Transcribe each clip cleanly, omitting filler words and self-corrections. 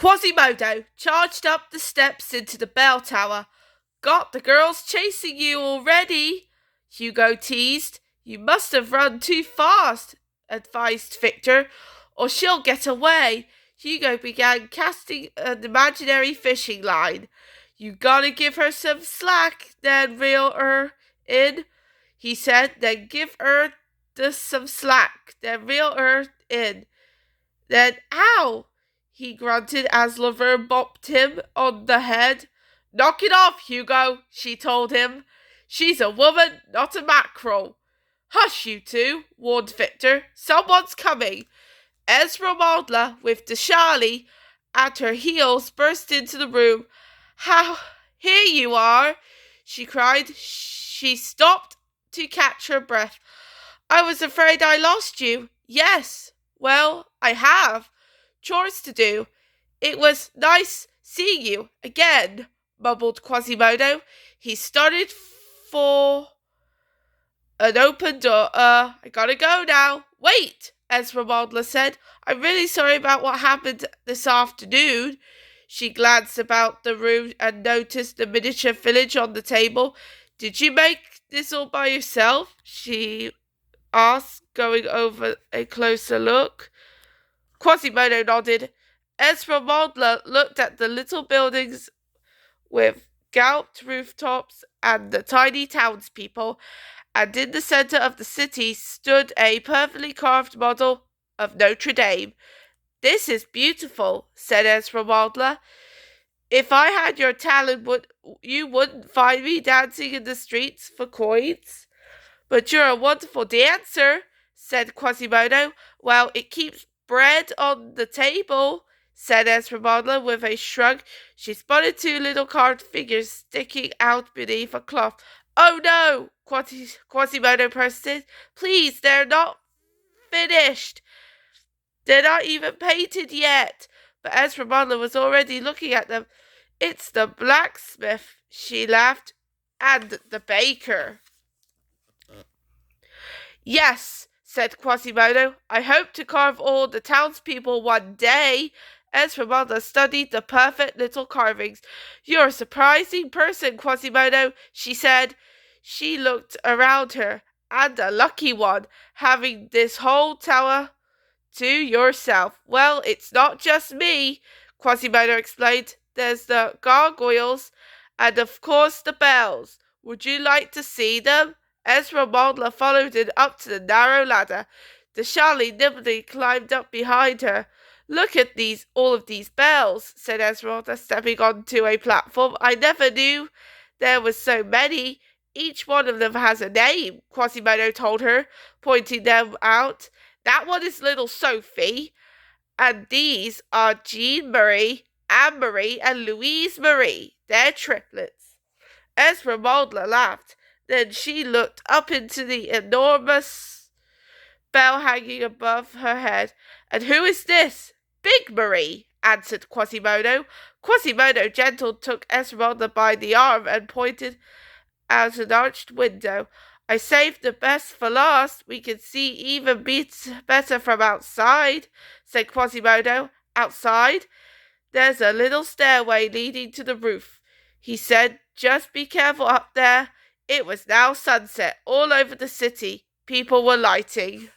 Quasimodo charged up the steps into the bell tower. Got the girls chasing you already, Hugo teased. You must have run too fast, advised Victor, or she'll get away. Hugo began casting an imaginary fishing line. You gotta give her some slack, then reel her in, he said. Then give her some slack, then reel her in. Then, ow! He grunted as Laverne bopped him on the head. Knock it off, Hugo, she told him. She's a woman, not a mackerel. Hush, you two, warned Victor. Someone's coming. Esmeralda, with Deshali at her heels, burst into the room. How, here you are, she cried. She stopped to catch her breath. I was afraid I lost you. Yes, well, I have. Chores to do. It was nice seeing you again, mumbled Quasimodo. He started for an open door. I gotta go now. Wait, Esmeralda said. I'm really sorry about what happened this afternoon. She glanced about the room and noticed the miniature village on the table. Did you make this all by yourself? She asked, going over a closer look. Quasimodo nodded. Esmeralda looked at the little buildings with gaunt rooftops and the tiny townspeople, and in the centre of the city stood a perfectly carved model of Notre Dame. This is beautiful, said Esmeralda. If I had your talent, you wouldn't find me dancing in the streets for coins. But you're a wonderful dancer, said Quasimodo. Well, it keeps bread on the table, said Esmeralda with a shrug. She spotted two little carved figures sticking out beneath a cloth. Oh no, Quasimodo protested. Please, they're not finished. They're not even painted yet. But Esmeralda was already looking at them. It's the blacksmith, she laughed, and the baker. Yes, said Quasimodo. I hope to carve all the townspeople one day. Esmeralda studied the perfect little carvings. You're a surprising person, Quasimodo, she said. She looked around her. And a lucky one, having this whole tower to yourself. Well, it's not just me, Quasimodo explained. There's the gargoyles, and of course the bells. Would you like to see them? Esmeralda followed it up to the narrow ladder. Deshali nimbly climbed up behind her. Look at all of these bells, said Esmeralda, stepping onto a platform. I never knew there were so many. Each one of them has a name, Quasimodo told her, pointing them out. That one is little Sophie, and these are Jean Marie, Anne Marie, and Louise Marie. They're triplets. Esmeralda laughed. Then she looked up into the enormous bell hanging above her head. And who is this? Big Marie, answered Quasimodo. Quasimodo gentle took Esmeralda by the arm and pointed out an arched window. I saved the best for last. We can see even better from outside, said Quasimodo. Outside? There's a little stairway leading to the roof, he said. Just be careful up there. It was now sunset all over the city. People were lighting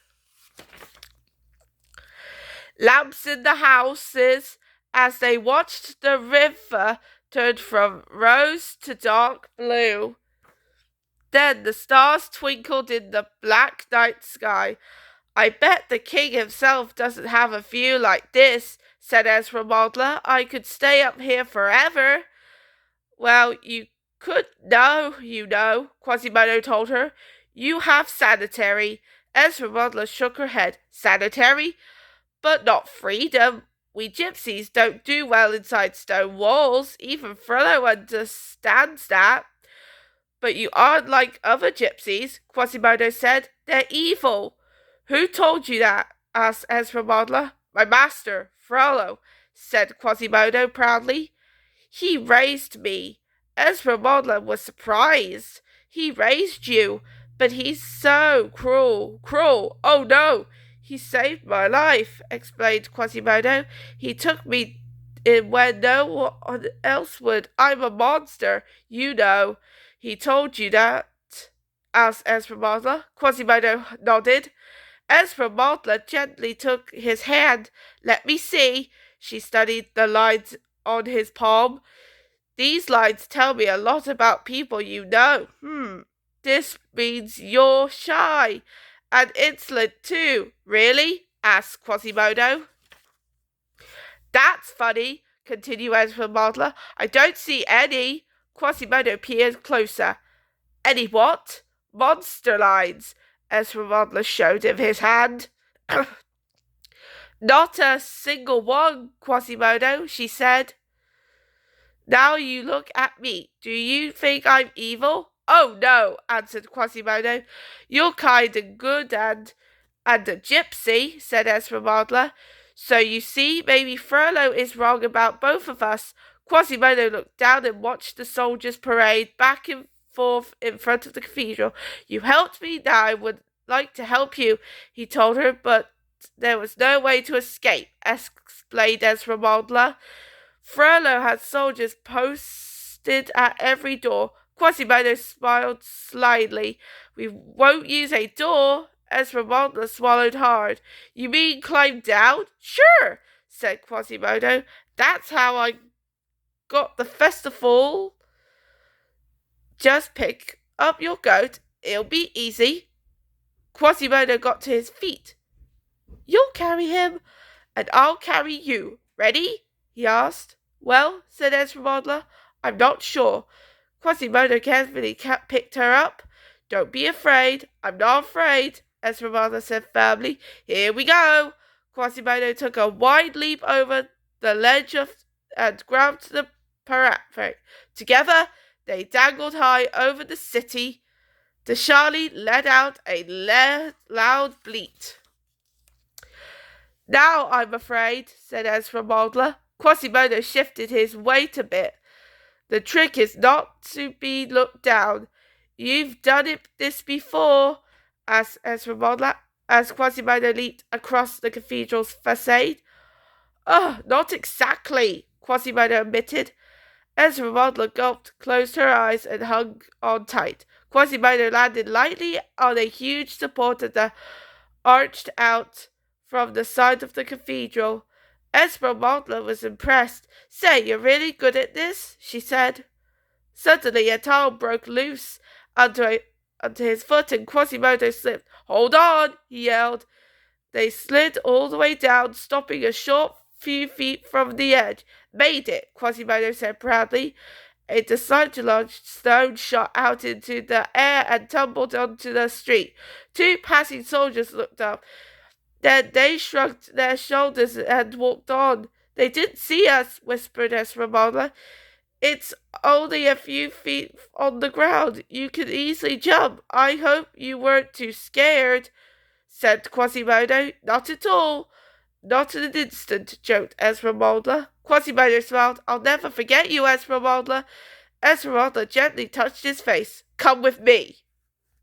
lamps in the houses as they watched the river turn from rose to dark blue. Then the stars twinkled in the black night sky. I bet the king himself doesn't have a view like this, said Esmeralda. I could stay up here forever. Well, you could you know, Quasimodo told her. You have sanitary. Esmeralda shook her head. Sanitary? But not freedom. We gypsies don't do well inside stone walls. Even Frollo understands that. But you aren't like other gypsies, Quasimodo said. They're evil. Who told you that? Asked Esmeralda. My master, Frollo, said Quasimodo proudly. He raised me. Esmeralda was surprised. He raised you, but he's so cruel. Cruel? Oh no! He saved my life, explained Quasimodo. He took me when no one else would. I'm a monster, you know. He told you that? Asked Esmeralda. Quasimodo nodded. Esmeralda gently took his hand. Let me see. She studied the lines on his palm. These lines tell me a lot about people you know. This means you're shy. And insolent too. Really? Asked Quasimodo. That's funny, continued Esmeralda. I don't see any. Quasimodo peered closer. Any what? Monster lines. Esmeralda showed him his hand. Not a single one, Quasimodo, she said. Now you look at me. Do you think I'm evil? Oh, no, answered Quasimodo. You're kind and good and a gypsy, said Esmeralda. So you see, maybe Frollo is wrong about both of us. Quasimodo looked down and watched the soldiers parade back and forth in front of the cathedral. You helped me, now I would like to help you, he told her, but there was no way to escape, explained Esmeralda. Frollo had soldiers posted at every door. Quasimodo smiled slyly. We won't use a door. Esmeralda swallowed hard. You mean climb down? Sure, said Quasimodo. That's how I got the festival. Just pick up your goat. It'll be easy. Quasimodo got to his feet. You'll carry him, and I'll carry you. Ready? He asked. Well, said Esmeralda, I'm not sure. Quasimodo carefully picked her up. Don't be afraid. I'm not afraid, Esmeralda said firmly. Here we go. Quasimodo took a wide leap over the ledge and grabbed the parapet. Together, they dangled high over the city. The Charlie let out a loud bleat. Now I'm afraid, said Esmeralda. Quasimodo shifted his weight a bit. The trick is not to be looked down. You've done this before, asked Esmeralda, as Quasimodo leaped across the cathedral's facade. Oh, not exactly, Quasimodo admitted. Esmeralda gulped, closed her eyes, and hung on tight. Quasimodo landed lightly on a huge supporter that arched out from the side of the cathedral. Esmeralda was impressed. Say, you're really good at this, she said. Suddenly a tile broke loose under his foot and Quasimodo slipped. Hold on, he yelled. They slid all the way down, stopping a short few feet from the edge. Made it, Quasimodo said proudly. A dislodged stone shot out into the air and tumbled onto the street. Two passing soldiers looked up. Then they shrugged their shoulders and walked on. They didn't see us, whispered Esmeralda. It's only a few feet on the ground. You can easily jump. I hope you weren't too scared, said Quasimodo. Not at all. Not in an instant, joked Esmeralda. Quasimodo smiled. I'll never forget you, Esmeralda. Esmeralda gently touched his face. Come with me.